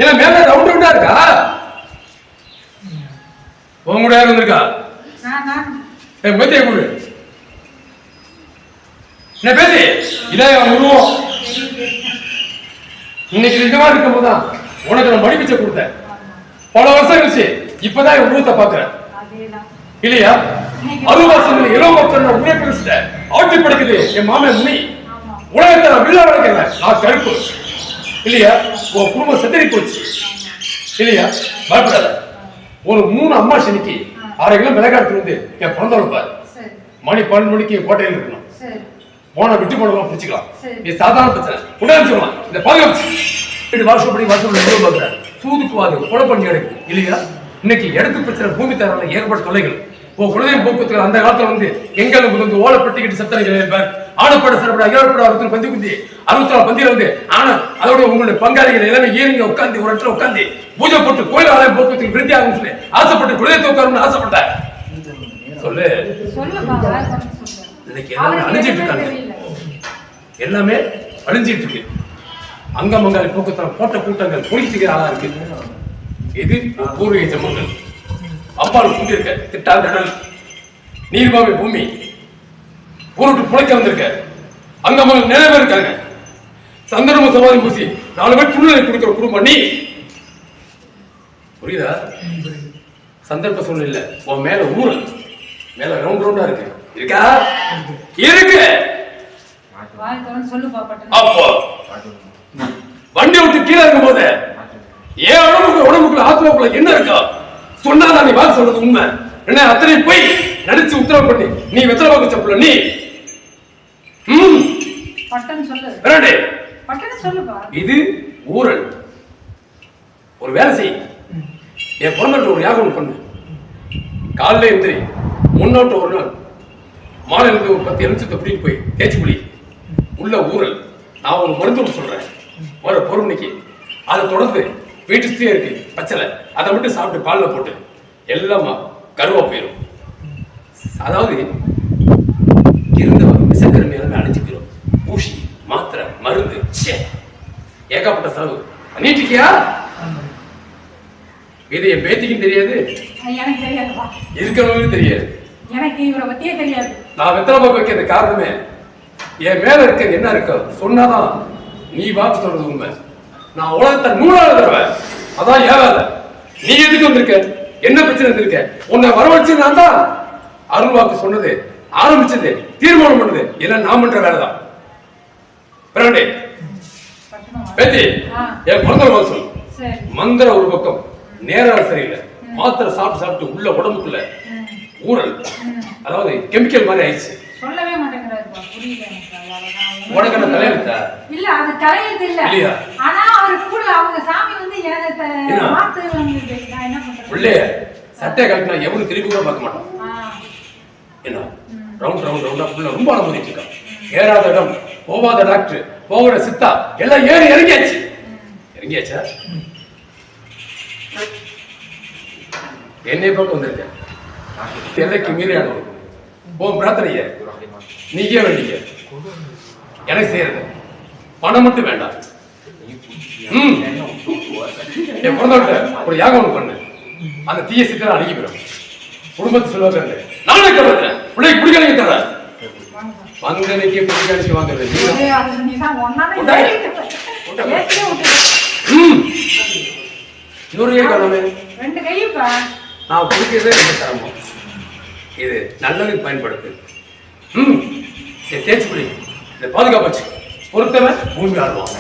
இல்ல மேல ரவுண்ட் ரவுண்டா இருக்கா? உன் கூட யாரும் இருக்கா? பேத்தியை கூடு. என்ன பேத்தி? இதான் உருவம். இன்னைக்கு இந்த மாதிரி இருக்கும் போதுதான் உனக்கு நான் மடிப்பிச்ச கொடுத்தேன். பல வருஷம் கழிச்சு இப்பதான் என் உருவத்தை பாக்குறேன் இல்லையா? 60 வருஷம் இளவு மக்கள் உரை பிடிச்சிட்ட ஆட்சி படைக்குது என் மாமன் முனி. உலகத்தை நான் வில்லா வளர்க்கல, நான் கருப்பு இல்லையா? உன் குடும்பம் செத்தறி போச்சு இல்லையா? பயப்படாத. ஒரு 3 அம்மா சனிக்கு 6 கிலோ மிளகாட்டு வந்து என் பிறந்த வைப்பார். மணி 12 மணிக்கு கோட்டையில் இருக்கணும். போன விட்டு போனவங்க பிடிச்சிக்கலாம். இது சாதாரண பிரச்சனை. உடனே சொல்லலாம். இந்த பாதுகாப்பு வருஷப்படி வருஷம் பார்க்கிறேன். சூதுக்குவாது கொலை பண்ணி எடுக்கு இல்லையா? இன்னைக்கு இடத்து பிரச்சனை பூமி தரல ஏற்பட்ட தொலைகள். குலதெய்வ போக்குவரத்து அந்த காலத்துல வந்து எங்களுக்கு வந்து ஓலை பெட்டிக்கிட்டு சத்தனைகள் இருப்பார். ஆனப்பட சிறப்பட 7 பந்தி குந்தி 64 பந்தியில வந்து ஆனா அதோட உங்களுடைய பங்காளிகள் எல்லாமே ஏறிங்க உட்காந்து ஒரு இடத்துல உட்காந்து பூஜை போட்டு கோயில் ஆலயம் போக்குவரத்துக்கு விருத்தி ஆகும் சொல்லி ஆசைப்பட்டு குலதெய்வத்தை உட்காரணும்னு ஆசைப்பட்டேன். சொல்லு. இன்னைக்கு எல்லாமே அழிஞ்சிட்டு இருக்காங்க. எல்லாமே அழிஞ்சிட்டு இருக்கு. அங்கமங்காளி போக்குவரத்து போட்ட கூட்டங்கள் பொறிச்சுக்கிற ஆளா இருக்கு. இது பூர்வீக ஜம்மங்கள். அப்பால் கூட்டி இருக்க திட்டால் கடல் நீர்பாவை பூமி ஊருட்டு புழைக்க வந்திருக்க. அங்கமங்கள் நிறைய பேர் இருக்காங்க. சந்தனமும் சமாதி பூசி 4 பேர் சூழ்நிலை கொடுக்கிற குடும்பம் நீ. புரியுதா? சந்தர்ப்ப சூழ்நிலை உன் மேல ஊரு மேல ரவுண்ட் ரவுண்டா இருக்கு. இருக்கா? இருக்கு. அப்போ வண்டி விட்டு கீழே இருக்கும் போது ஏன் உடம்புக்குள்ள ஆத்மாக்குள்ள என்ன இருக்கா சொன்னாதான் நீ வாக்கு சொல்றது உண்மை. என்ன அத்தனை போய் நடிச்சு உத்தரவு பண்ணி நீ வெத்தலை வாக்கு சப்புல நீ இது ஊரல். ஒரு வேலை செய். என் பிறந்த ஒரு யாகம் பண்ணு. காலைல எந்திரி முன்னோட்ட ஒரு நாள் மாலை இருந்து ஒரு 10 எலுமிச்சத்தை பிடிட்டு போய் தேய்ச்சி குளி. உள்ள ஊரல். நான் ஒரு மருத்துவம் சொல்றேன் வர பொறுமைக்கு. அதை தொடர்ந்து வீட்டு சுத்தியே இருக்கு பச்சலை. அதை மட்டும் சாப்பிட்டு பால்ல போட்டு எல்லாமா கருவா போயிடும். அதாவது இருந்த விசக்கருமை எல்லாமே அழிஞ்சுக்கிறோம். ஊசி மாத்திரை மருந்து ஏகப்பட்ட செலவு நீட்டிக்கியா? இது என் பேத்திக்கும் தெரியாது, இருக்கிறவங்களுக்கு தெரியாது. நான் வெத்தலை பாக்கு வைக்கிறது காரணமே என் மேல இருக்க என்ன இருக்க சொன்னாதான் நீ வாக்கு சொல்றது உண்மை. நான் உலகத்தை 100ஆவது தடவை அதான் ஏகாத. நீ எதுக்கு வந்திருக்க? என்ன பிரச்சனை வந்திருக்க? உன்னை வரவழைச்சு நான் தான் அருள் வாக்கு சொன்னது ஆரம்பிச்சது தீர்மானம் பண்ணது எல்லாம் நான் பண்ற வேலைதான். பேத்தி என் பிறந்த சொல் மந்திர ஒரு பக்கம் நேரம் சரியில்லை. மாத்திரை சாப்பிட்டு சாப்பிட்டு உள்ள உடம்புக்குள்ள ஊரல். அதாவது கெமிக்கல் மாதிரி ஆயிடுச்சு. சொல்லவே மாட்டேங்கிறாரு. புரியல உனக்கு என்ன தலையெழுத்தா? இல்ல அது தலையெழுத்து இல்ல. இல்லையா? ஆனா அவர் கூட அவங்க சாமி வந்து எனக்கு மாத்து வந்து நான் என்ன பண்றது? உள்ளே சட்டை கழட்டினா எவனும் திருப்பி கூட பார்க்க மாட்டான். என்ன ரவுண்ட் ரவுண்ட் ரவுண்டா ஃபுல்லா ரொம்ப அனுமதிட்டு இருக்கான். ஏறாத இடம் போவாத டாக்டர் போகிற சித்தா எல்லாம் ஏறி இறங்கியாச்சு. இறங்கியாச்சா? என்னை பக்கம் வந்திருக்க எல்லைக்கு மீறி ஆனது ஓ பிரார்த்தனைய நீயே வேண்டிய எனக்கு செய்யறது பணம் மட்டும் வேண்டாம். என் பிறந்தவட்ட ஒரு யாகம் பண்ணு. அந்த தீய சித்தனை அணுகி போயிடும். குடும்பத்தை சொல்லுவாங்க நானே கவலை பிள்ளை குடிக்கலைங்க தர வந்தனைக்கு குடிக்கலைக்கு வாங்குறது இன்னொரு காரணமே நான் குடிக்கிறதே ரொம்ப சிரமம். இது நல்லதுக்கு பயன்படுத்து. தேய்ச்சி குடி. இதை பாதுகாப்பாச்சு பொறுத்தவன் பூமி ஆடுவான்.